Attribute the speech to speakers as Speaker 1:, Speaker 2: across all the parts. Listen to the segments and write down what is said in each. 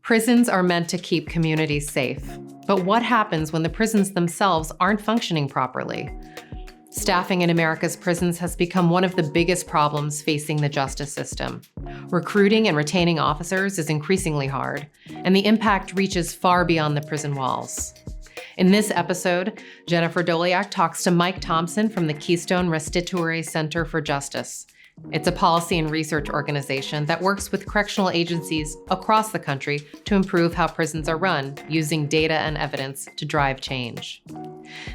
Speaker 1: Prisons are meant to keep communities safe. But what happens when the prisons themselves aren't functioning properly? Staffing in America's prisons has become one of the biggest problems facing the justice system. Recruiting and retaining officers is increasingly hard, and the impact reaches far beyond the prison walls. In this episode, Jennifer Doleac talks to Mike Thompson from the Keystone Restituere Center for Justice. It's a policy and research organization that works with correctional agencies across the country to improve how prisons are run, using data and evidence to drive change.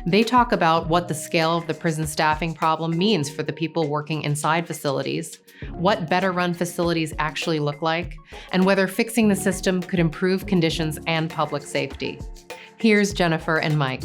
Speaker 1: They talk about what the scale of the prison staffing problem means for the people working inside facilities, what better-run facilities actually look like, and whether fixing the system could improve conditions and public safety. Here's Jennifer and Mike.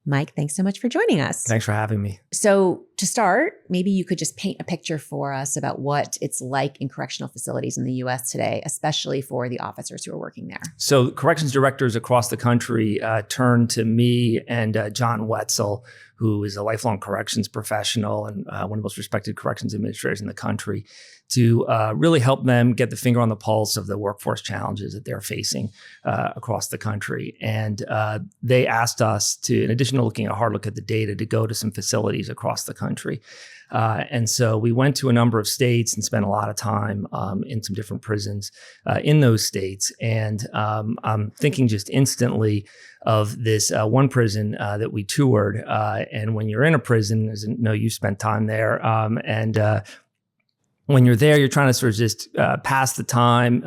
Speaker 2: Mike, thanks so much for joining us.
Speaker 3: Thanks for having me.
Speaker 2: So to start, maybe you could just paint a picture for us about what it's like in correctional facilities in the U.S. today, especially for the officers who are working there.
Speaker 3: So corrections directors across the country turned to me and John Wetzel, who is a lifelong corrections professional and one of the most respected corrections administrators in the country, to really help them get the finger on the pulse of the workforce challenges that they're facing across the country. And they asked us to, in addition to looking at a hard look at the data, to go to some facilities across the country. And so we went to a number of states and spent a lot of time in some different prisons in those states. And I'm thinking just instantly of this one prison that we toured. And when you're in a prison, as I know you spent time there, when you're there, you're trying to sort of just pass the time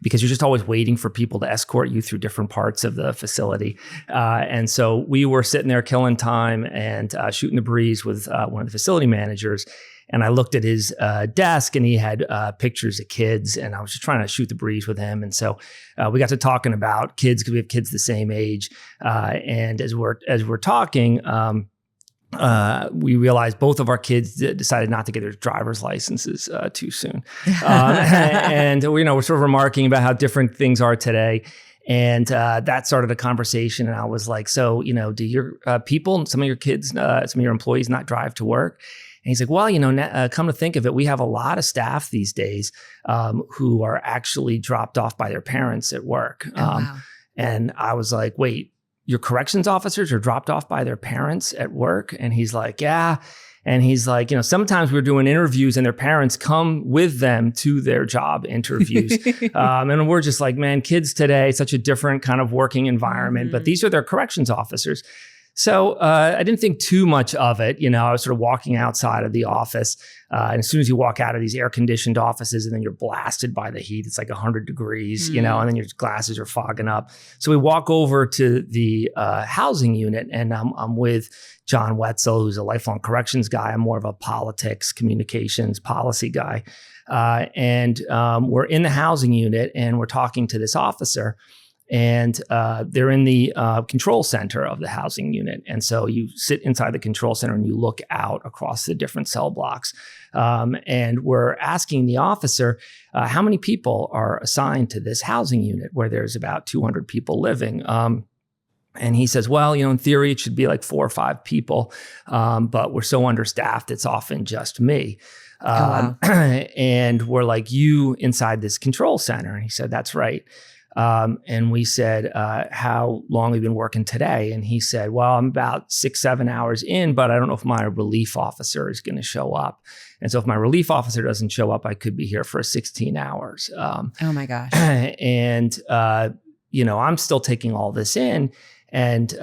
Speaker 3: because you're just always waiting for people to escort you through different parts of the facility. And so we were sitting there killing time and shooting the breeze with one of the facility managers. And I looked at his desk and he had pictures of kids, and I was just trying to shoot the breeze with him. And so we got to talking about kids because we have kids the same age. And as we're talking, we realized both of our kids decided not to get their driver's licenses too soon. And we're sort of remarking about how different things are today. And that started a conversation. And I was like, so, do your people, some of your kids, some of your employees not drive to work? And he's like, well, come to think of it, we have a lot of staff these days who are actually dropped off by their parents at work.
Speaker 2: Wow.
Speaker 3: And I was like, wait, your corrections officers are dropped off by their parents at work? And he's like, yeah. And he's like, sometimes we're doing interviews and their parents come with them to their job interviews. And we're just like, man, kids today, such a different kind of working environment, but these are their corrections officers. So I didn't think too much of it. I was sort of walking outside of the office. And as soon as you walk out of these air-conditioned offices and then you're blasted by the heat, it's like 100 degrees, and then your glasses are fogging up. So we walk over to the housing unit, and I'm with John Wetzel, who's a lifelong corrections guy. I'm more of a politics, communications, policy guy. And we're in the housing unit and we're talking to this officer. And they're in the control center of the housing unit. And so you sit inside the control center and you look out across the different cell blocks. And we're asking the officer, how many people are assigned to this housing unit where there's about 200 people living? And he says, well, in theory, it should be like 4 or 5 people. But we're so understaffed, it's often just me.
Speaker 2: Wow.
Speaker 3: And we're like, you inside this control center? And he said, that's right. And we said, how long have you been working today? And he said, well, I'm about 6-7 hours in, but I don't know if my relief officer is going to show up. And so if my relief officer doesn't show up, I could be here for 16 hours.
Speaker 2: Oh my gosh.
Speaker 3: And, I'm still taking all this in. And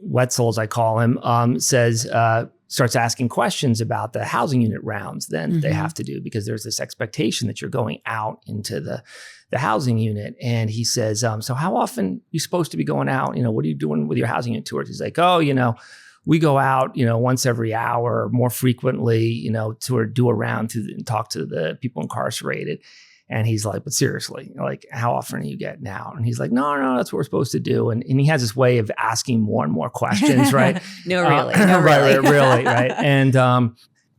Speaker 3: Wetzel, as I call him, starts asking questions about the housing unit rounds then they have to do, because there's this expectation that you're going out into the housing unit. And he says, so how often are you supposed to be going out? What are you doing with your housing unit tours? He's like, oh, we go out, once every hour, more frequently, to do a round and talk to the people incarcerated. And he's like, but seriously, how often are you getting out? And he's like, no, that's what we're supposed to do. And he has this way of asking more and more questions, right?
Speaker 2: No, really.
Speaker 3: Really, right?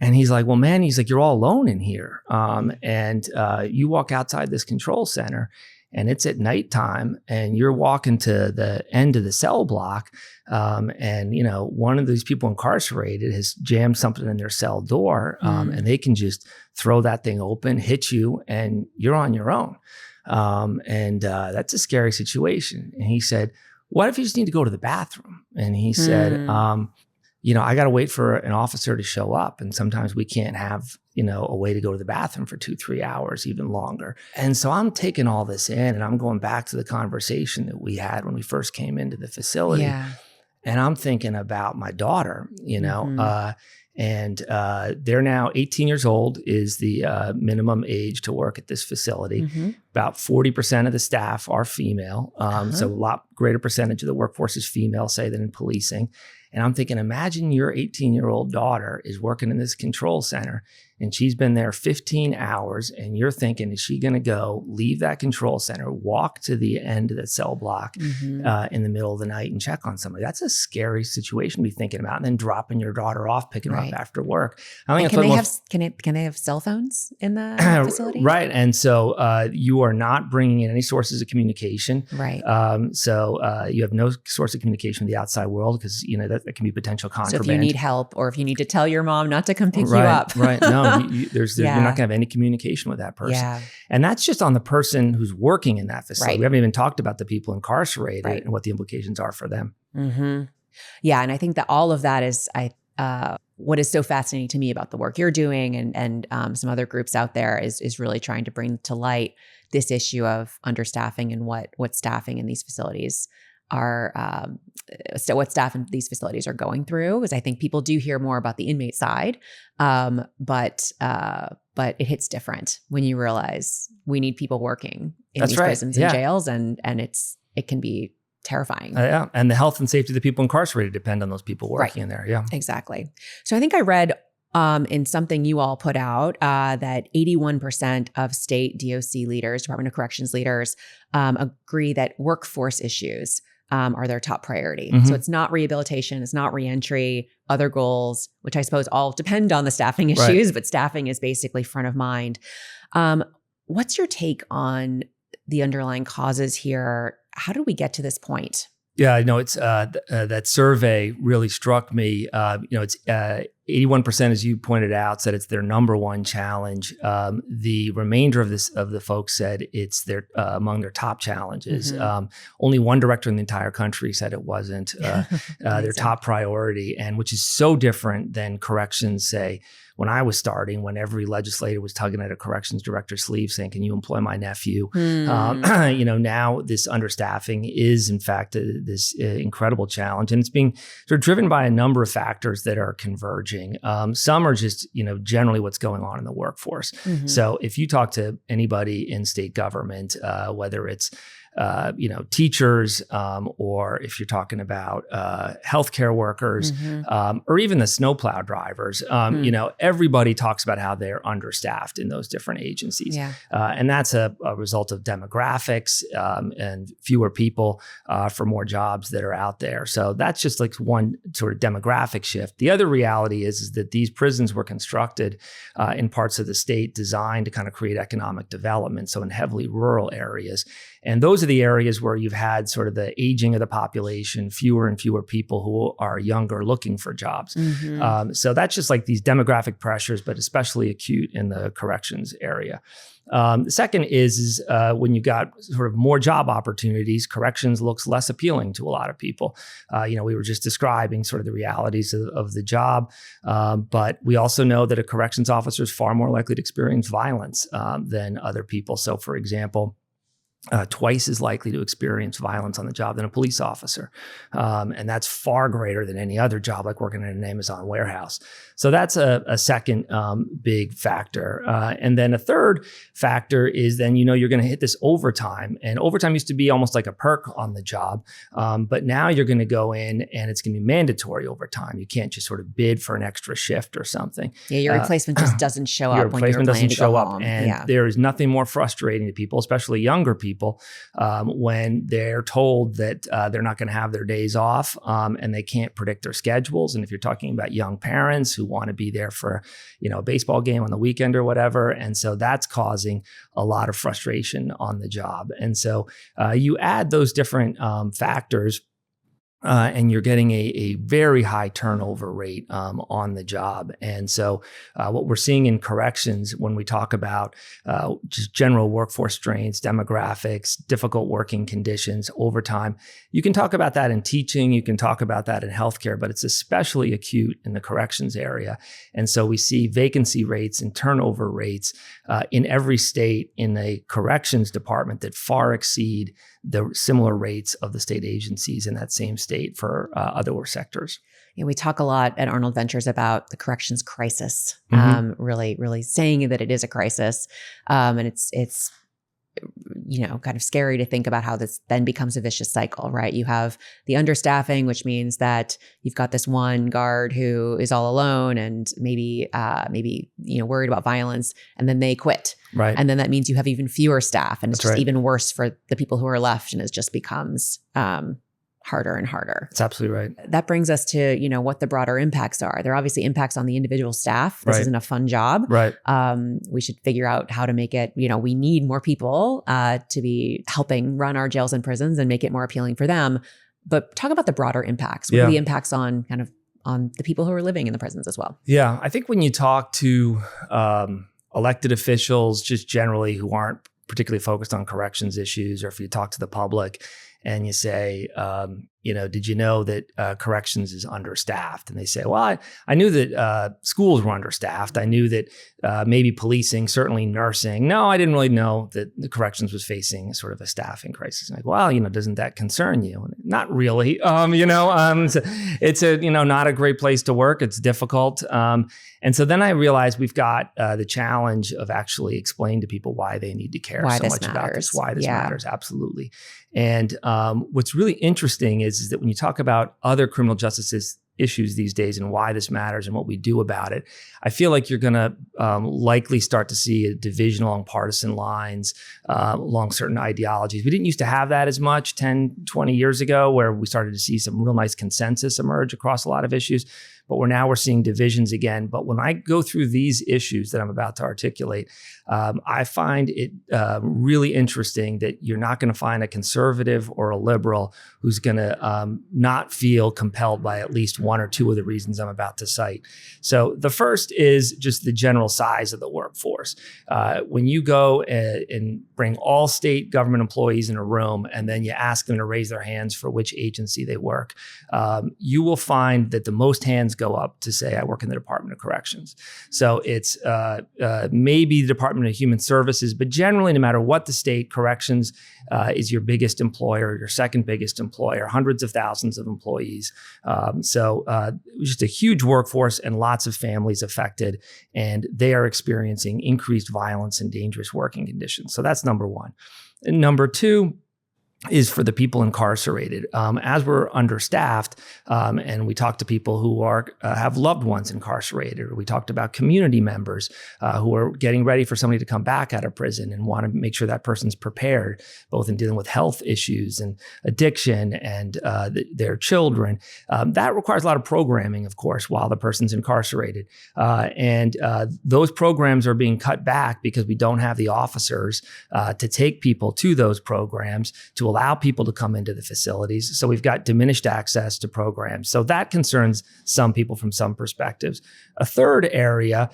Speaker 3: And he's like, well, man, you're all alone in here. And you walk outside this control center and it's at nighttime and you're walking to the end of the cell block, and one of these people incarcerated has jammed something in their cell door, and they can just throw that thing open, hit you, and you're on your own. And that's a scary situation. And he said, what if you just need to go to the bathroom? And he said, I got to wait for an officer to show up. And sometimes we can't have, a way to go to the bathroom for 2-3 hours, even longer. And so I'm taking all this in and I'm going back to the conversation that we had when we first came into the facility.
Speaker 2: Yeah.
Speaker 3: And I'm thinking about my daughter, and they're now 18 years old is the minimum age to work at this facility. About 40% of the staff are female. So a lot greater percentage of the workforce is female, say, than in policing. And I'm thinking, imagine your 18-year-old daughter is working in this control center and she's been there 15 hours and you're thinking, is she going to go leave that control center, walk to the end of the cell block in the middle of the night and check on somebody? That's a scary situation to be thinking about. And then dropping your daughter off, picking her up after work. I think
Speaker 2: can they have cell phones in the facility?
Speaker 3: Right. And so you are not bringing in any sources of communication.
Speaker 2: Right.
Speaker 3: So you have no source of communication with the outside world because, that can be potential contraband.
Speaker 2: So if you need help or if you need to tell your mom not to come pick you up.
Speaker 3: Right. No, you're not going to have any communication with that person.
Speaker 2: Yeah.
Speaker 3: And that's just on the person who's working in that facility.
Speaker 2: Right.
Speaker 3: We haven't even talked about the people incarcerated and what the implications are for them.
Speaker 2: Yeah. And I think that all of that is what is so fascinating to me about the work you're doing and some other groups out there is really trying to bring to light this issue of understaffing and what staffing in these facilities are what staff in these facilities are going through, because I think people do hear more about the inmate side, but it hits different when you realize we need people working in these prisons and jails, and it can be terrifying.
Speaker 3: And the health and safety of the people incarcerated depend on those people working in there. Yeah,
Speaker 2: exactly. So I think I read in something you all put out that 81% of state DOC leaders, Department of Corrections leaders, agree that workforce issues are their top priority. So it's not rehabilitation, it's not reentry, other goals, which I suppose all depend on the staffing issues, but staffing is basically front of mind. What's your take on the underlying causes here? How did we get to this point?
Speaker 3: Yeah, I know it's that survey really struck me. It's 81%, as you pointed out, said it's their number one challenge. The remainder of the folks said it's their among their top challenges. Only one director in the entire country said it wasn't their top priority, and which is so different than corrections. Say, when I was starting, when every legislator was tugging at a corrections director's sleeve saying, can you employ my nephew? Now this understaffing is in fact this incredible challenge, and it's being sort of driven by a number of factors that are converging. Some are just, generally what's going on in the workforce. So if you talk to anybody in state government, whether it's teachers, or if you're talking about healthcare workers, or even the snowplow drivers, everybody talks about how they're understaffed in those different agencies. And that's a result of demographics and fewer people for more jobs that are out there. So that's just like one sort of demographic shift. The other reality is that these prisons were constructed in parts of the state designed to kind of create economic development, so in heavily rural areas. And those are the areas where you've had sort of the aging of the population, fewer and fewer people who are younger looking for jobs. So that's just like these demographic pressures, but especially acute in the corrections area. The second is when you got sort of more job opportunities, corrections looks less appealing to a lot of people. We were just describing sort of the realities of the job, but we also know that a corrections officer is far more likely to experience violence than other people. So, for example, twice as likely to experience violence on the job than a police officer. And that's far greater than any other job, like working in an Amazon warehouse. So that's a second big factor. And then a third factor is then, you're going to hit this overtime. And overtime used to be almost like a perk on the job. But now you're going to go in and it's going to be mandatory overtime. You can't just sort of bid for an extra shift or something.
Speaker 2: Yeah, your replacement just doesn't show up when you're planning to go home.
Speaker 3: And there is nothing more frustrating to people, especially younger people, people when they're told that they're not going to have their days off and they can't predict their schedules. And if you're talking about young parents who want to be there for, a baseball game on the weekend or whatever. And so that's causing a lot of frustration on the job. And so you add those different factors and you're getting a very high turnover rate on the job. And so what we're seeing in corrections when we talk about just general workforce strains, demographics, difficult working conditions, overtime, you can talk about that in teaching, you can talk about that in healthcare, but it's especially acute in the corrections area. And so we see vacancy rates and turnover rates in every state in a corrections department that far exceed the similar rates of the state agencies in that same state for other sectors.
Speaker 2: We talk a lot at Arnold Ventures about the corrections crisis, really saying that it is a crisis. And it's kind of scary to think about how this then becomes a vicious cycle, right? You have the understaffing, which means that you've got this one guard who is all alone and maybe worried about violence, and then they quit.
Speaker 3: Right.
Speaker 2: And then that means you have even fewer staff, and it's
Speaker 3: That's
Speaker 2: just
Speaker 3: right.
Speaker 2: even worse for the people who are left, and it just becomes harder and harder.
Speaker 3: That's absolutely right.
Speaker 2: That brings us to, what the broader impacts are. There are obviously impacts on the individual staff. This
Speaker 3: Right.
Speaker 2: isn't a fun job.
Speaker 3: Right.
Speaker 2: We should figure out how to make it, we need more people to be helping run our jails and prisons and make it more appealing for them. But talk about the broader impacts. What are the impacts on on the people who are living in the prisons as well?
Speaker 3: Yeah. I think when you talk to elected officials, just generally who aren't particularly focused on corrections issues, or if you talk to the public and you say, did you know that corrections is understaffed? And they say, well, I knew that schools were understaffed. I knew that maybe policing, certainly nursing. No, I didn't really know that the corrections was facing sort of a staffing crisis. And like, well, doesn't that concern you? And not really. It's not a great place to work. It's difficult. And so then I realized we've got the challenge of actually explaining to people why they need to care so much about this, why this matters. Absolutely. And what's really interesting is that when you talk about other criminal justice issues these days and why this matters and what we do about it, I feel like you're going to likely start to see a division along partisan lines, along certain ideologies. We didn't used to have that as much 10, 20 years ago, where we started to see some real nice consensus emerge across a lot of issues. But we're seeing divisions again. But when I go through these issues that I'm about to articulate, I find it really interesting that you're not going to find a conservative or a liberal who's going to not feel compelled by at least one or two of the reasons I'm about to cite. So the first is just the general size of the workforce. When you go and bring all state government employees in a room and then you ask them to raise their hands for which agency they work, you will find that the most hands go up to say, I work in the Department of Corrections. So it's maybe the Department of Human Services, but generally, no matter what the state, corrections is your biggest employer, your second biggest employer, hundreds of thousands of employees. So just a huge workforce and lots of families affected, and they are experiencing increased violence and dangerous working conditions. So that's number one. And number two is for the people incarcerated. As we're understaffed, and we talk to people who have loved ones incarcerated, or we talked about community members who are getting ready for somebody to come back out of prison and want to make sure that person's prepared, both in dealing with health issues and addiction and their children. That requires a lot of programming, of course, while the person's incarcerated. And those programs are being cut back because we don't have the officers to take people to those programs, to allow people to come into the facilities. So we've got diminished access to programs. So that concerns some people from some perspectives. A third area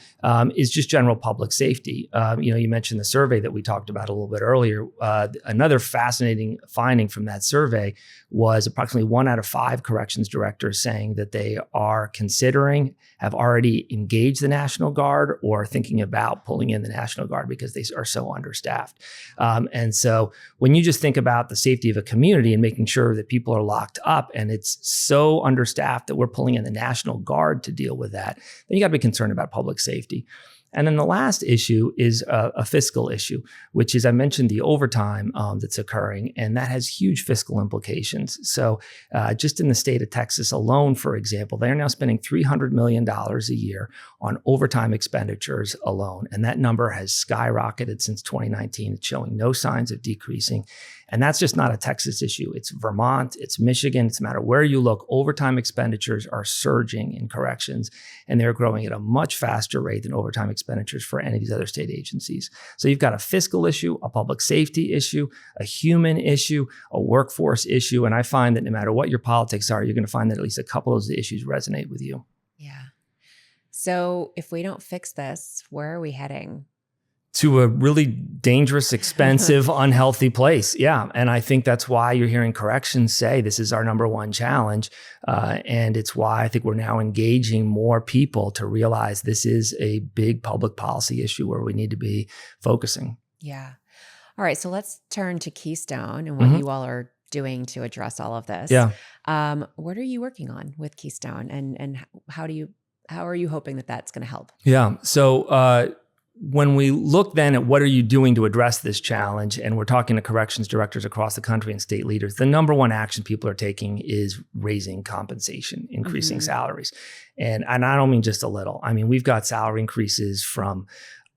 Speaker 3: is just general public safety. You mentioned the survey that we talked about a little bit earlier. Another fascinating finding from that survey was approximately 1 out of 5 corrections directors saying that they are considering, have already engaged the National Guard, or thinking about pulling in the National Guard because they are so understaffed. And so when you just think about the safety of a community and making sure that people are locked up and it's so understaffed that we're pulling in the National Guard to deal with that, then you got to be concerned about public safety. And then the last issue is a fiscal issue, which is, I mentioned the overtime that's occurring, and that has huge fiscal implications. So just in the state of Texas alone, for example, they're now spending $300 million a year on overtime expenditures alone. And that number has skyrocketed since 2019. It's showing no signs of decreasing. And that's just not a Texas issue. It's Vermont, it's Michigan, it's no matter where you look, overtime expenditures are surging in corrections, and they're growing at a much faster rate than overtime expenditures for any of these other state agencies. So you've got a fiscal issue, a public safety issue, a human issue, a workforce issue. And I find that no matter what your politics are, you're going to find that at least a couple of those issues resonate with you.
Speaker 2: Yeah. So if we don't fix this, where are we heading?
Speaker 3: To a really dangerous, expensive, unhealthy place. Yeah. And I think that's why you're hearing corrections say this is our number one challenge. And it's why I think we're now engaging more people to realize this is a big public policy issue where we need to be focusing.
Speaker 2: Yeah. All right. So let's turn to Keystone and what you all are doing to address all of this.
Speaker 3: Yeah.
Speaker 2: What are you working on with Keystone, and how are you hoping that that's going to help?
Speaker 3: Yeah. So, when we look then at what are you doing to address this challenge, and we're talking to corrections directors across the country and state leaders, the number one action people are taking is raising compensation, increasing salaries. And I don't mean just a little. I mean, we've got salary increases from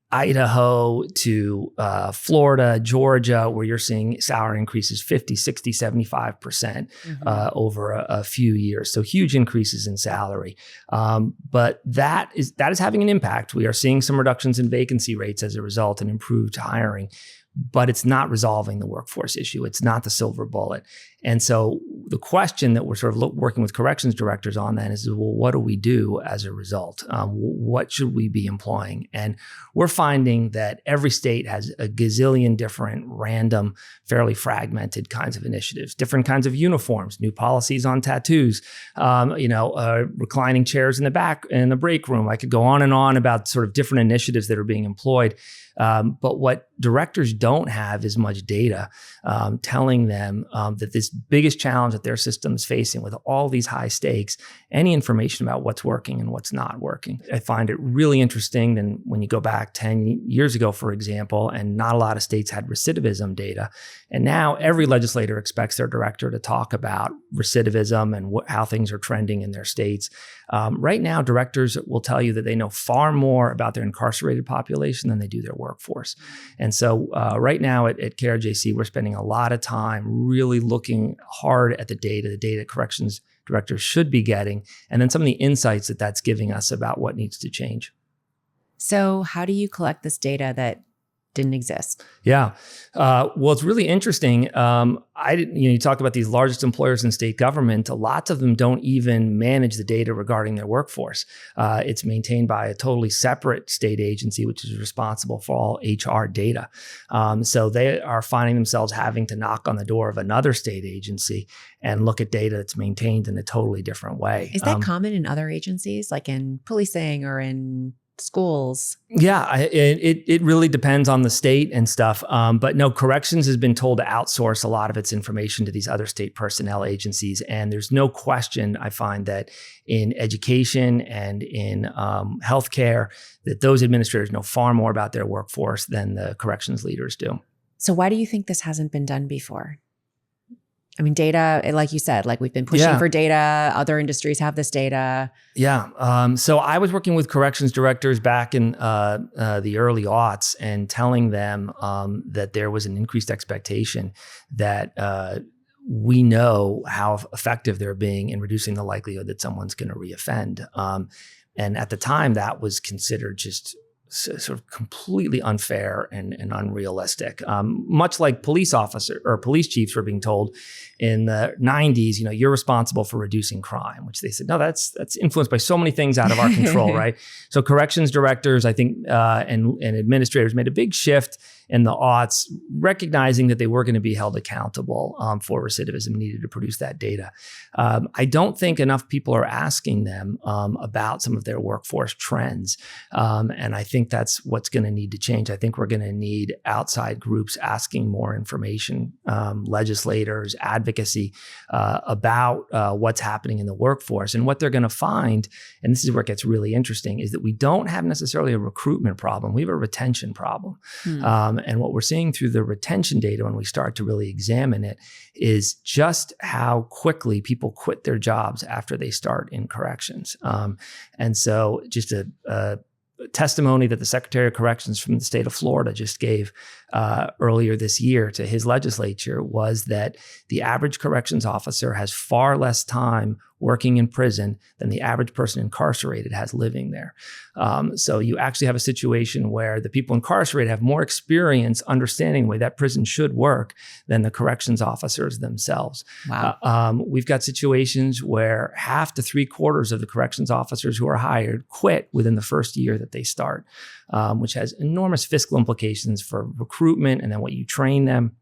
Speaker 3: Idaho to Florida, Georgia, where you're seeing salary increases 50, 60, 75% over a few years. So huge increases in salary. But that is having an impact. We are seeing some reductions in vacancy rates as a result and improved hiring, but it's not resolving the workforce issue. It's not the silver bullet. And so the question that we're sort of working with corrections directors on then is, well, what do we do as a result? What should we be employing? And we're finding that every state has a gazillion different random, fairly fragmented kinds of initiatives, different kinds of uniforms, new policies on tattoos, reclining chairs in the back, in the break room. I could go on and on about sort of different initiatives that are being employed. But what directors don't have is much data telling them that this biggest challenge that their system is facing with all these high stakes, any information about what's working and what's not working. I find it really interesting that when you go back 10 years ago, for example, and not a lot of states had recidivism data. And now every legislator expects their director to talk about recidivism and how things are trending in their states. Right now, directors will tell you that they know far more about their incarcerated population than they do their workforce. And so right now at KRJC, we're spending a lot of time really looking hard at the data corrections directors should be getting, and then some of the insights that that's giving us about what needs to change.
Speaker 2: So how do you collect this data that didn't exist?
Speaker 3: Yeah. Well, it's really interesting. You talk about these largest employers in state government. Lots of them don't even manage the data regarding their workforce. It's maintained by a totally separate state agency, which is responsible for all HR data. So they are finding themselves having to knock on the door of another state agency and look at data that's maintained in a totally different way.
Speaker 2: Is that common in other agencies, like in policing or in schools?
Speaker 3: Yeah, it really depends on the state and stuff. But no, corrections has been told to outsource a lot of its information to these other state personnel agencies. And there's no question, I find, that in education and in healthcare, that those administrators know far more about their workforce than the corrections leaders do.
Speaker 2: So why do you think this hasn't been done before? I mean, data, like you said, like we've been pushing for data. Other industries have this data.
Speaker 3: Yeah. So I was working with corrections directors back in the early aughts and telling them that there was an increased expectation that we know how effective they're being in reducing the likelihood that someone's going to reoffend. And at the time, that was considered just sort of completely unfair and unrealistic. Much like police officer or police chiefs were being told in the 90s, you're responsible for reducing crime, which they said, no, that's influenced by so many things out of our control, right? So corrections directors, I think, and administrators made a big shift in the aughts, recognizing that they were going to be held accountable for recidivism, needed to produce that data. I don't think enough people are asking them about some of their workforce trends. And I think think that's what's going to need to change. I think we're going to need outside groups asking more information, legislators, advocacy about what's happening in the workforce. And what they're going to find, and this is where it gets really interesting, is that we don't have necessarily a recruitment problem. We have a retention problem. And what we're seeing through the retention data when we start to really examine it is just how quickly people quit their jobs after they start in corrections. And so just a testimony that the Secretary of Corrections from the state of Florida just gave earlier this year to his legislature was that the average corrections officer has far less time working in prison than the average person incarcerated has living there. So you actually have a situation where the people incarcerated have more experience understanding the way that prison should work than the corrections officers themselves.
Speaker 2: Wow.
Speaker 3: We've got situations where half to 3/4 of the corrections officers who are hired quit within the first year that they start, which has enormous fiscal implications for recruitment and then what you train them.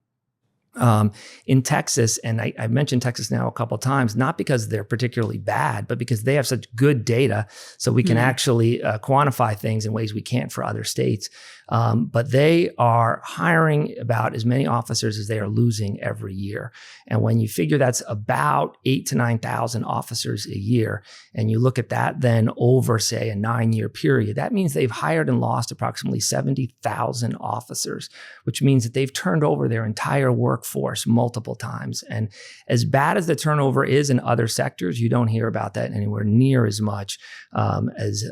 Speaker 3: In Texas, and I mentioned Texas now a couple of times, not because they're particularly bad, but because they have such good data, so we can actually quantify things in ways we can't for other states. But they are hiring about as many officers as they are losing every year. And when you figure that's about 8,000 to 9,000 officers a year, and you look at that then over, say, a 9-year period, that means they've hired and lost approximately 70,000 officers, which means that they've turned over their entire workforce multiple times. And as bad as the turnover is in other sectors, you don't hear about that anywhere near as much as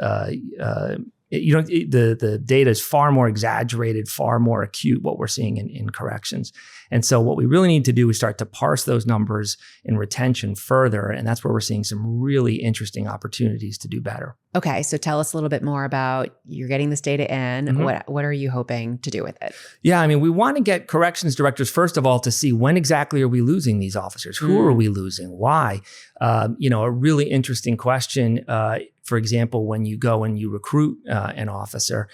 Speaker 3: the data is far more exaggerated, far more acute, what we're seeing in corrections. And so what we really need to do is start to parse those numbers in retention further. And that's where we're seeing some really interesting opportunities to do better.
Speaker 2: Okay. So tell us a little bit more about, you're getting this data in. What are you hoping to do with it?
Speaker 3: Yeah, I mean, we want to get corrections directors, first of all, to see when exactly are we losing these officers? Who are we losing? Why? A really interesting question. For example, when you go and you recruit an officer,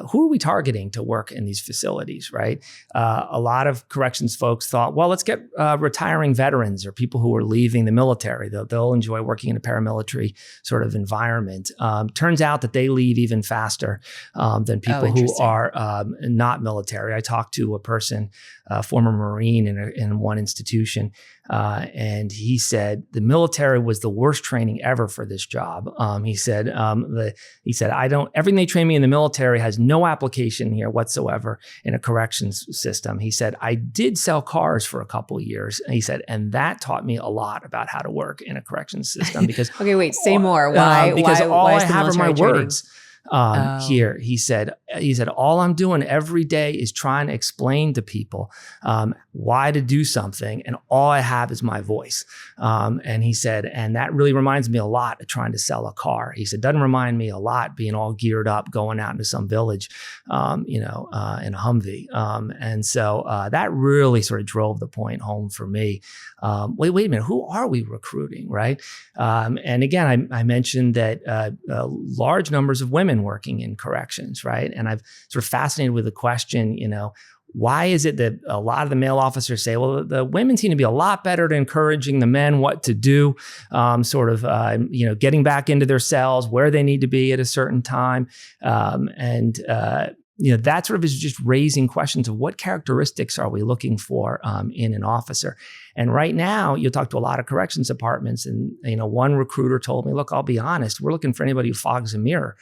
Speaker 3: who are we targeting to work in these facilities, right? A lot of corrections folks thought, well, let's get retiring veterans or people who are leaving the military. They'll enjoy working in a paramilitary sort of environment. Turns out that they leave even faster than people who are not military. I talked to a person, a former Marine in one institution, and he said the military was the worst training ever for this job. He said, everything they trained me in the military has no application here whatsoever in a corrections system. He said, I did sell cars for a couple of years. And he said, and that taught me a lot about how to work in a corrections system because
Speaker 2: okay, wait, say more. Why?
Speaker 3: Because all
Speaker 2: why
Speaker 3: I have are my
Speaker 2: training?
Speaker 3: words. Here, he said, all I'm doing every day is trying to explain to people why to do something, and all I have is my voice. And he said, and that really reminds me a lot of trying to sell a car. He said, doesn't remind me a lot being all geared up, going out into some village, in a Humvee. And so that really sort of drove the point home for me. Wait a minute, who are we recruiting, right? And again, I mentioned that large numbers of women working in corrections, right? And I've sort of fascinated with the question, why is it that a lot of the male officers say, well, the women seem to be a lot better at encouraging the men what to do, getting back into their cells, where they need to be at a certain time. That sort of is just raising questions of what characteristics are we looking for in an officer. And right now, you'll talk to a lot of corrections departments, and one recruiter told me, "Look, I'll be honest, we're looking for anybody who fogs a mirror."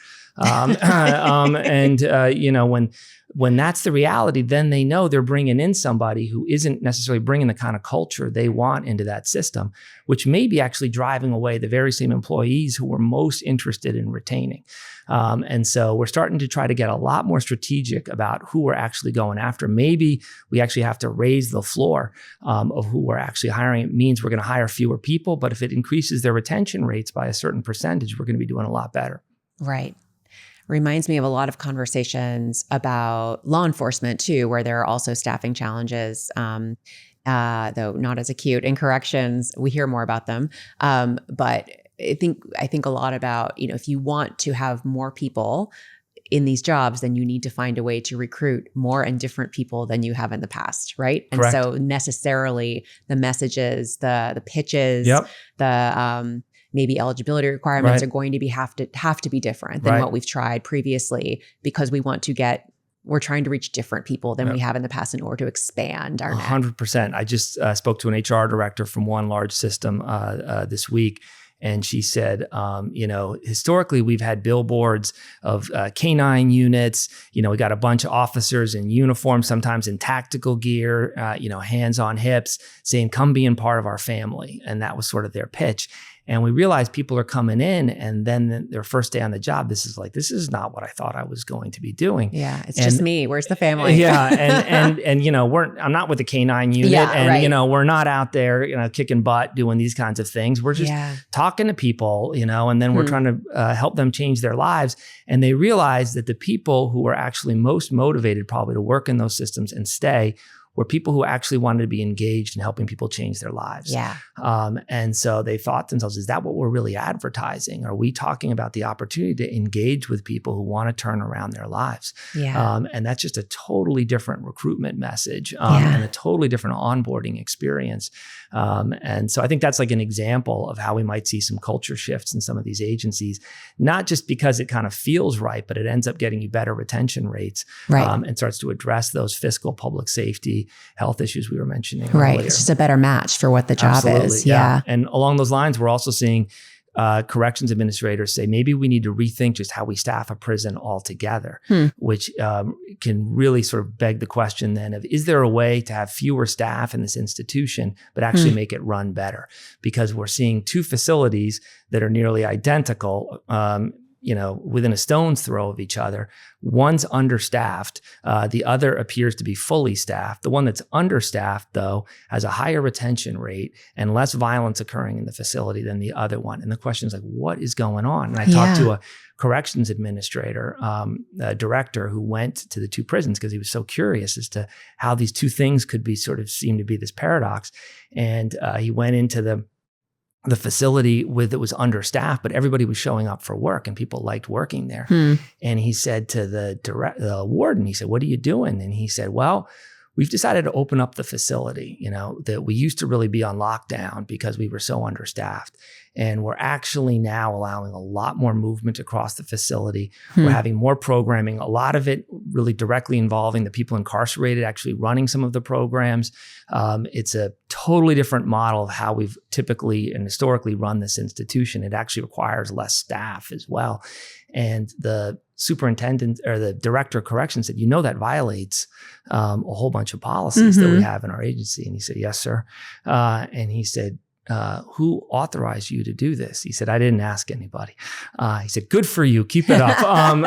Speaker 3: When that's the reality, then they know they're bringing in somebody who isn't necessarily bringing the kind of culture they want into that system, which may be actually driving away the very same employees who we're most interested in retaining. And so we're starting to try to get a lot more strategic about who we're actually going after. Maybe we actually have to raise the floor of who we're actually hiring. It means we're going to hire fewer people, but if it increases their retention rates by a certain percentage, we're going to be doing a lot better.
Speaker 2: Right. Reminds me of a lot of conversations about law enforcement too, where there are also staffing challenges, though not as acute in corrections. We hear more about them. But I think a lot about, if you want to have more people in these jobs, then you need to find a way to recruit more and different people than you have in the past, right? And
Speaker 3: Correct.
Speaker 2: so necessarily the messages, the pitches,
Speaker 3: Yep.
Speaker 2: maybe eligibility requirements
Speaker 3: Right.
Speaker 2: are going to have to be different than
Speaker 3: Right.
Speaker 2: what we've tried previously, because we're trying to reach different people than we have in the past in order to expand our net.
Speaker 3: 100%. I just spoke to an HR director from one large system this week. And she said, historically, we've had billboards of canine units. We got a bunch of officers in uniform, sometimes in tactical gear, hands on hips, saying, come be a part of our family. And that was sort of their pitch. And we realized people are coming in, and then their first day on the job, this is not what I thought I was going to be doing.
Speaker 2: Yeah, it's just me. Where's the family?
Speaker 3: Yeah, and I'm not with the canine unit, we're not out there, kicking butt, doing these kinds of things. We're just talking to people, and then we're trying to help them change their lives. And they realize that the people who are actually most motivated probably to work in those systems and stay were people who actually wanted to be engaged in helping people change their lives.
Speaker 2: Yeah.
Speaker 3: And so they thought to themselves, is that what we're really advertising? Are we talking about the opportunity to engage with people who want to turn around their lives?
Speaker 2: Yeah.
Speaker 3: And that's just a totally different recruitment message and a totally different onboarding experience. And so I think that's like an example of how we might see some culture shifts in some of these agencies, not just because it kind of feels right, but it ends up getting you better retention rates and starts to address those fiscal public safety health issues we were mentioning earlier.
Speaker 2: It's just a better match for what the job is.
Speaker 3: Yeah. And along those lines, we're also seeing corrections administrators say, maybe we need to rethink just how we staff a prison altogether, which can really sort of beg the question then of, is there a way to have fewer staff in this institution, but actually make it run better? Because we're seeing two facilities that are nearly identical, within a stone's throw of each other. One's understaffed. The other appears to be fully staffed. The one that's understaffed, though, has a higher retention rate and less violence occurring in the facility than the other one. And the question is like, what is going on? And I talked to a corrections administrator, a director who went to the two prisons because he was so curious as to how these two things could be seem to be this paradox. And he went into the facility that was understaffed, but everybody was showing up for work and people liked working there. And he said to the warden, he said, what are you doing? And he said, well, we've decided to open up the facility, that we used to really be on lockdown because we were so understaffed. And we're actually now allowing a lot more movement across the facility. We're having more programming, a lot of it really directly involving the people incarcerated, actually running some of the programs. It's a totally different model of how we've typically and historically run this institution. It actually requires less staff as well. And the superintendent or the director of corrections said, that violates a whole bunch of policies that we have in our agency. And he said, yes, sir. And he said, who authorized you to do this? He said, I didn't ask anybody. He said, good for you. Keep it up.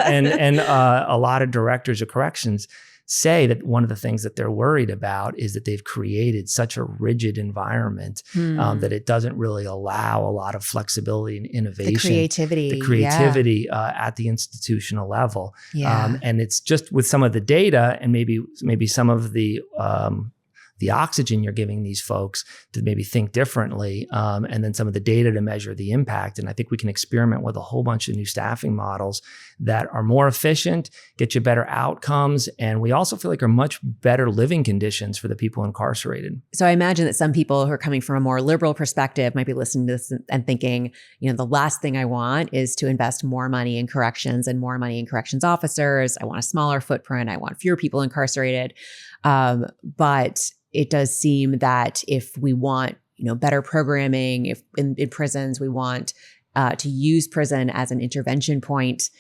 Speaker 3: And a lot of directors of corrections say that one of the things that they're worried about is that they've created such a rigid environment that it doesn't really allow a lot of flexibility and innovation.
Speaker 2: The creativity
Speaker 3: at the institutional level.
Speaker 2: Yeah.
Speaker 3: And it's just with some of the data and maybe some of the oxygen you're giving these folks to maybe think differently, and then some of the data to measure the impact. And I think we can experiment with a whole bunch of new staffing models that are more efficient, get you better outcomes, and we also feel like are much better living conditions for the people incarcerated.
Speaker 2: So I imagine that some people who are coming from a more liberal perspective might be listening to this and thinking, the last thing I want is to invest more money in corrections and more money in corrections officers. I want a smaller footprint. I want fewer people incarcerated. But it does seem that if we want, better programming, if in prisons we want to use prison as an intervention point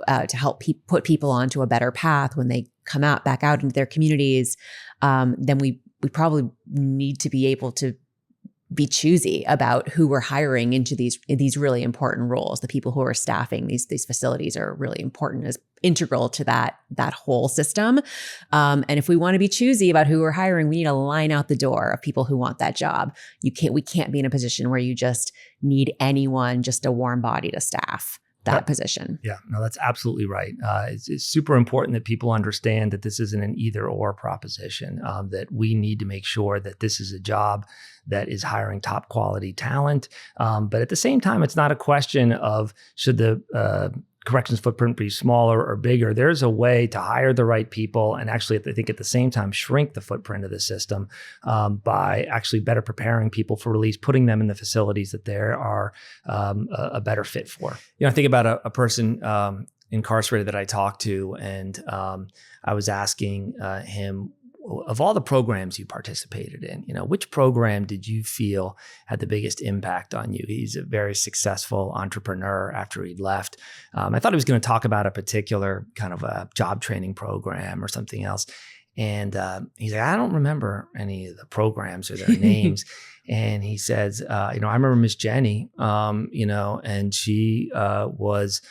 Speaker 2: to help put people onto a better path when they come back out into their communities, then we probably need to be able to be choosy about who we're hiring into these really important roles. The people who are staffing these facilities are really important, as integral to that whole system. And if we want to be choosy about who we're hiring, we need to line out the door of people who want that job. We can't be in a position where you just need anyone, just a warm body to staff that position.
Speaker 3: Yeah, no, that's absolutely right. It's super important that people understand that this isn't an either or proposition, that we need to make sure that this is a job that is hiring top quality talent. But at the same time, it's not a question of should the corrections footprint be smaller or bigger, there's a way to hire the right people and actually, I think at the same time, shrink the footprint of the system by actually better preparing people for release, putting them in the facilities that they are a better fit for. I think about a person incarcerated that I talked to, and I was asking him, of all the programs you participated in, which program did you feel had the biggest impact on you? He's a very successful entrepreneur after he'd left. I thought he was going to talk about a particular kind of a job training program or something else. And he's like, I don't remember any of the programs or their names. And he says, I remember Miss Jenny, and she was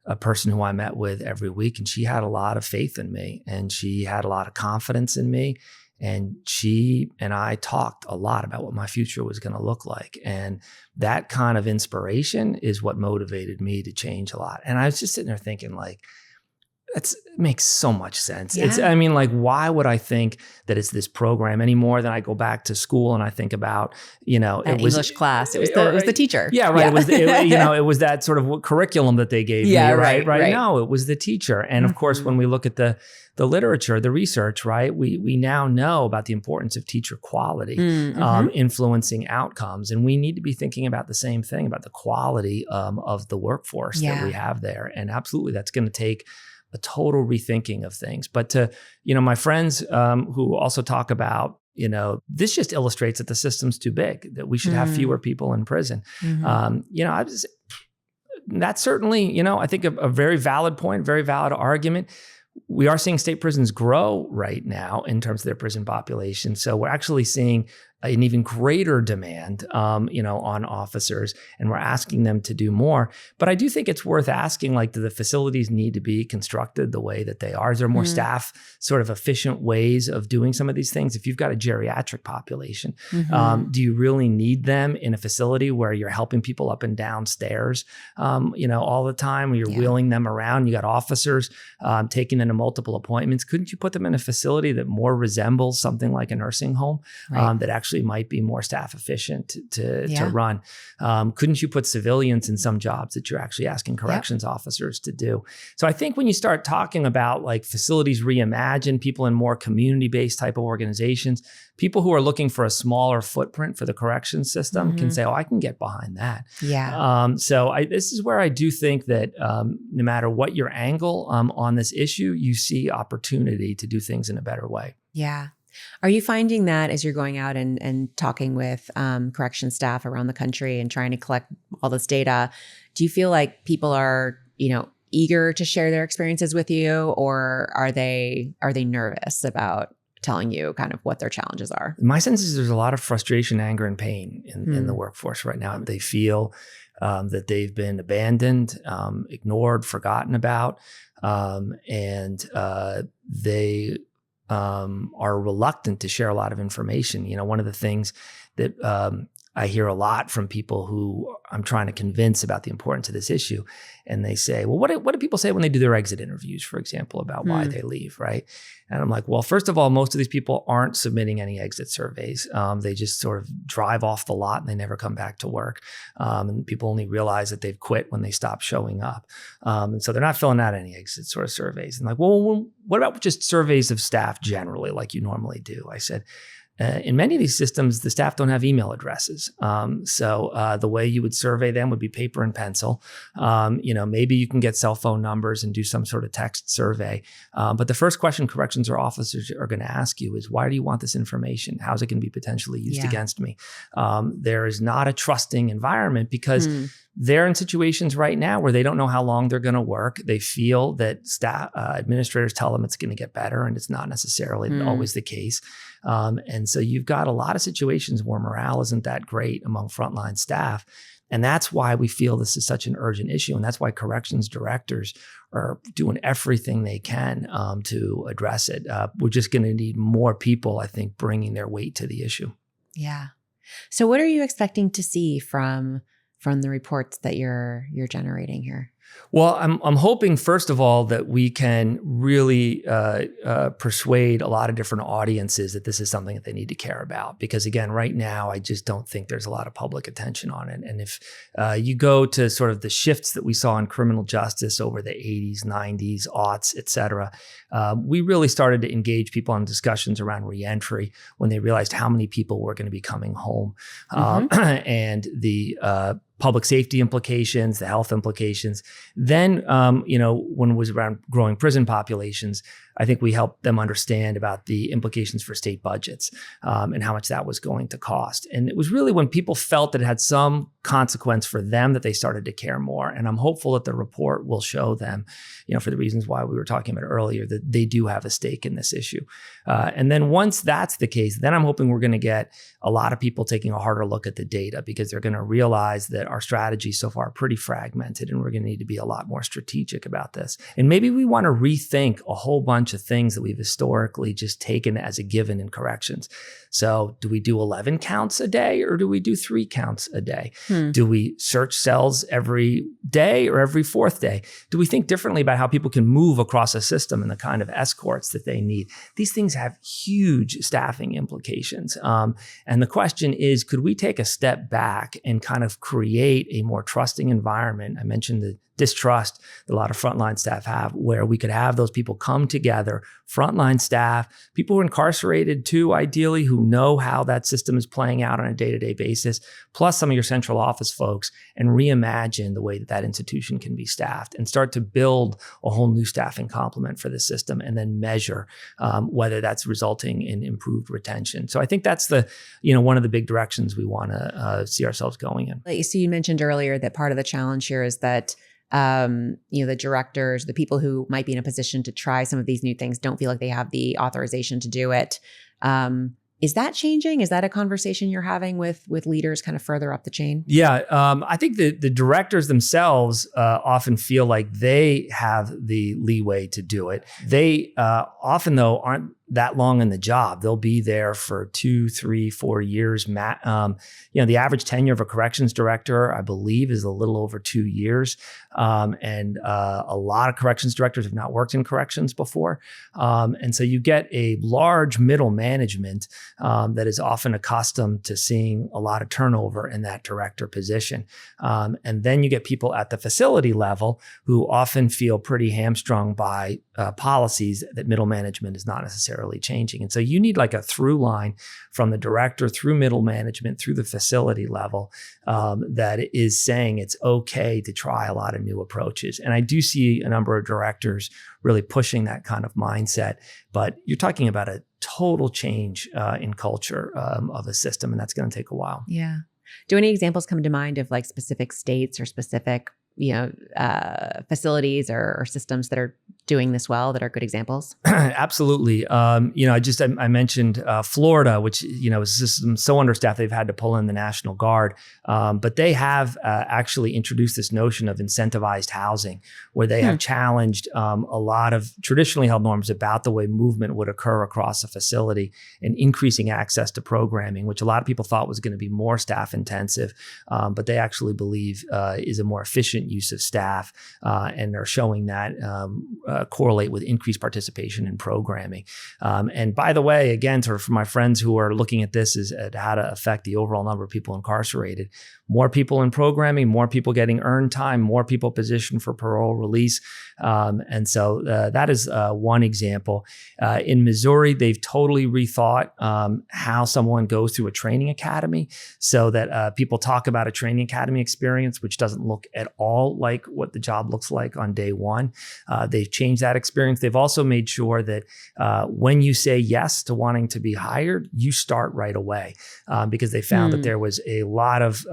Speaker 3: a person who I met with every week, and she had a lot of faith in me, and she had a lot of confidence in me. And she and I talked a lot about what my future was going to look like. And that kind of inspiration is what motivated me to change a lot. And I was just sitting there thinking, like, it makes so much sense.
Speaker 2: Yeah.
Speaker 3: Why would I think that it's this program any more than I go back to school and I think about,
Speaker 2: An English class. It was the teacher.
Speaker 3: Yeah, right. Yeah. It was that sort of curriculum that they gave me, right? No, it was the teacher. And of course, when we look at the literature, the research, right, we now know about the importance of teacher quality influencing outcomes. And we need to be thinking about the same thing, about the quality of the workforce that we have there. And absolutely, that's going to take a total rethinking of things. But to, my friends who also talk about, this just illustrates that the system's too big, that we should have fewer people in prison. That's certainly, I think a very valid point, very valid argument. We are seeing state prisons grow right now in terms of their prison population. So we're actually seeing an even greater demand, on officers, and we're asking them to do more. But I do think it's worth asking, like, do the facilities need to be constructed the way that they are? Is there more staff, sort of efficient ways of doing some of these things? If you've got a geriatric population, do you really need them in a facility where you're helping people up and down stairs, all the time, where you're wheeling them around? You got officers taking them to multiple appointments. Couldn't you put them in a facility that more resembles something like a nursing home, that actually might be more staff efficient to run? Couldn't you put civilians in some jobs that you're actually asking corrections officers to do? So I think when you start talking about, like, facilities reimagined, people in more community-based type of organizations, people who are looking for a smaller footprint for the corrections system can say, oh, I can get behind that. This is where I do think that no matter what your angle on this issue, you see opportunity to do things in a better way.
Speaker 2: Yeah. Are you finding that as you're going out and talking with correction staff around the country and trying to collect all this data, do you feel like people are, eager to share their experiences with you, or are they nervous about telling you kind of what their challenges are?
Speaker 3: My sense is there's a lot of frustration, anger, and pain in the workforce right now. They feel that they've been abandoned, ignored, forgotten about, and they are reluctant to share a lot of information. One of the things that I hear a lot from people who I'm trying to convince about the importance of this issue, and they say, well, what do people say when they do their exit interviews, for example, about why they leave, right? And I'm like, well, first of all, most of these people aren't submitting any exit surveys. They just sort of drive off the lot and they never come back to work. And people only realize that they've quit when they stop showing up. And so they're not filling out any exit sort of surveys. And like, well, what about just surveys of staff generally, like you normally do? I said, in many of these systems, the staff don't have email addresses. So the way you would survey them would be paper and pencil. Maybe you can get cell phone numbers and do some sort of text survey. But the first question corrections or officers are going to ask you is, why do you want this information? How's it going to be potentially used against me? There is not a trusting environment because they're in situations right now where they don't know how long they're going to work. They feel that staff administrators tell them it's going to get better, and it's not necessarily always the case. And so you've got a lot of situations where morale isn't that great among frontline staff. And that's why we feel this is such an urgent issue. And that's why corrections directors are doing everything they can to address it. We're just going to need more people, I think, bringing their weight to the issue.
Speaker 2: Yeah. So what are you expecting to see from the reports that you're generating here?
Speaker 3: Well, I'm hoping, first of all, that we can really persuade a lot of different audiences that this is something that they need to care about. Because again, right now, I just don't think there's a lot of public attention on it. And if you go to sort of the shifts that we saw in criminal justice over the 80s, 90s, aughts, et cetera, we really started to engage people in discussions around reentry when they realized how many people were going to be coming home. And the public safety implications, the health implications. Then, when it was around growing prison populations, I think we helped them understand about the implications for state budgets and how much that was going to cost. And it was really when people felt that it had some consequence for them that they started to care more. And I'm hopeful that the report will show them, for the reasons why we were talking about earlier, that they do have a stake in this issue. And then once that's the case, then I'm hoping we're going to get a lot of people taking a harder look at the data, because they're going to realize that our strategies so far are pretty fragmented, and we're going to need to be a lot more strategic about this. And maybe we want to rethink a whole bunch of things that we've historically just taken as a given in corrections. So do we do 11 counts a day, or do we do 3 counts a day? Do we search cells every day or every 4th day? Do we think differently about how people can move across a system and the kind of escorts that they need? These things have huge staffing implications. And the question is, could we take a step back and kind of create a more trusting environment? I mentioned the distrust that a lot of frontline staff have, where we could have those people come together, frontline staff, people who are incarcerated too, ideally, who know how that system is playing out on a day-to-day basis, plus some of your central office folks, and reimagine the way that that institution can be staffed and start to build a whole new staffing complement for the system, and then measure whether that's resulting in improved retention. So I think that's one of the big directions we want to see ourselves going in.
Speaker 2: So you mentioned earlier that part of the challenge here is that the directors, the people who might be in a position to try some of these new things, don't feel like they have the authorization to do it. Is that changing? Is that a conversation you're having with leaders kind of further up the chain?
Speaker 3: Yeah, I think the directors themselves often feel like they have the leeway to do it. They often, though, aren't that long in the job. They'll be there for 2, 3, 4 years. The average tenure of a corrections director, I believe, is a little over 2 years. And a lot of corrections directors have not worked in corrections before. And so you get a large middle management that is often accustomed to seeing a lot of turnover in that director position. And then you get people at the facility level who often feel pretty hamstrung by policies that middle management is not necessarily changing. And so you need like a through line from the director through middle management through the facility level that is saying it's okay to try a lot of new approaches. And I do see a number of directors really pushing that kind of mindset, but you're talking about a total change in culture of a system, and that's going to take a while.
Speaker 2: Yeah. Do any examples come to mind of like specific states or specific facilities or systems that are doing this well, that are good examples?
Speaker 3: Absolutely. I mentioned Florida, which, is a system so understaffed they've had to pull in the National Guard. But they have actually introduced this notion of incentivized housing, where they have challenged a lot of traditionally held norms about the way movement would occur across a facility, and increasing access to programming, which a lot of people thought was going to be more staff intensive, but they actually believe is a more efficient use of staff, and are showing that correlate with increased participation in programming. And by the way, again, sort of for my friends who are looking at this as at how to affect the overall number of people incarcerated, more people in programming, more people getting earned time, more people positioned for parole release. And so that is one example. In Missouri, they've totally rethought how someone goes through a training academy, so that people talk about a training academy experience, which doesn't look at all like what the job looks like on day one. They've changed that experience. They've also made sure that when you say yes to wanting to be hired, you start right away, because they found that there was a lot of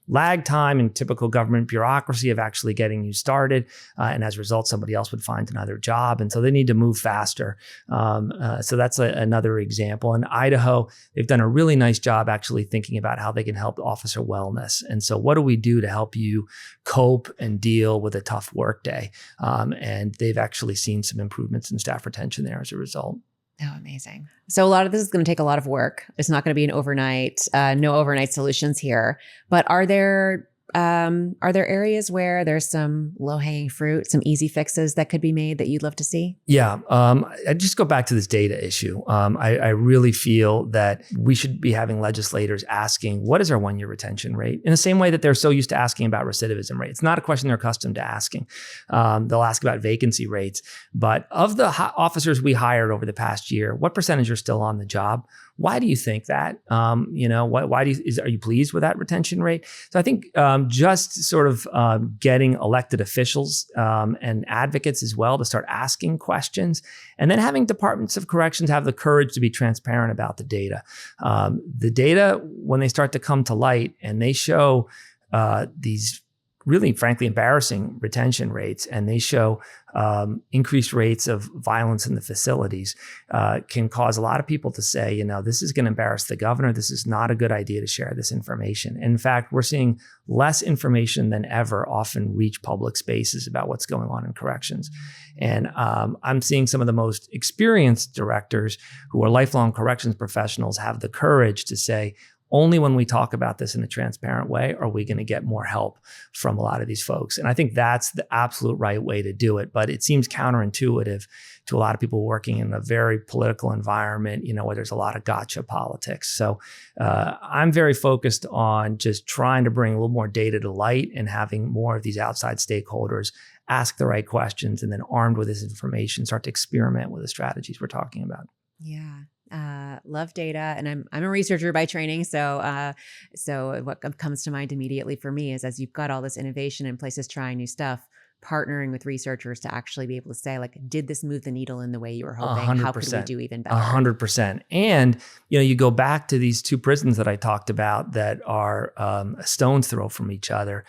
Speaker 3: lag time in typical government bureaucracy of actually getting you started. And as a result, somebody else would find another job. And so they need to move faster. So that's another example. In Idaho, they've done a really nice job actually thinking about how they can help officer wellness. And so what do we do to help you cope and deal with a tough workday? And they've actually seen some improvements in staff retention there as a result.
Speaker 2: Oh, amazing. So a lot of this is going to take a lot of work. It's not going to be an overnight, no overnight solutions here. But are there there areas where there's some low-hanging fruit, some easy fixes that could be made that you'd love to see?
Speaker 3: Yeah. I just go back to this data issue. I really feel that we should be having legislators asking, what is our 1-year retention rate? In the same way that they're so used to asking about recidivism rate. It's not a question they're accustomed to asking. They'll ask about vacancy rates. But of the officers we hired over the past year, what percentage are still on the job? Why do you think that? Why are you pleased with that retention rate? So I think just sort of getting elected officials and advocates as well to start asking questions, and then having departments of corrections have the courage to be transparent about the data. The data, when they start to come to light and they show these really, frankly, embarrassing retention rates, and they show increased rates of violence in the facilities, can cause a lot of people to say, this is going to embarrass the governor. This is not a good idea to share this information. In fact, we're seeing less information than ever often reach public spaces about what's going on in corrections. And I'm seeing some of the most experienced directors who are lifelong corrections professionals have the courage to say, only when we talk about this in a transparent way are we going to get more help from a lot of these folks. And I think that's the absolute right way to do it. But it seems counterintuitive to a lot of people working in a very political environment, where there's a lot of gotcha politics. So I'm very focused on just trying to bring a little more data to light and having more of these outside stakeholders ask the right questions, and then armed with this information, start to experiment with the strategies we're talking about.
Speaker 2: Yeah. Love data, and I'm a researcher by training. So what comes to mind immediately for me is, as you've got all this innovation and places trying new stuff, partnering with researchers to actually be able to say, like, did this move the needle in the way you were hoping?
Speaker 3: 100%.
Speaker 2: How could we do even better?
Speaker 3: 100%. And, you go back to these 2 prisons that I talked about that are a stone's throw from each other,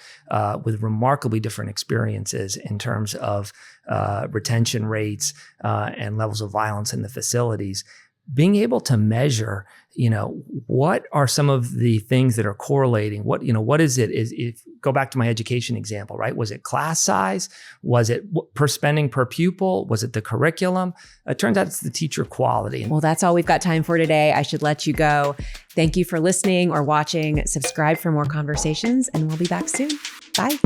Speaker 3: with remarkably different experiences in terms of retention rates and levels of violence in the facilities. Being able to measure, what are some of the things that are correlating? What is it? If go back to my education example, right? Was it class size? Was it per spending per pupil? Was it the curriculum? It turns out it's the teacher quality.
Speaker 2: Well, that's all we've got time for today. I should let you go. Thank you for listening or watching. Subscribe for more conversations, and we'll be back soon. Bye.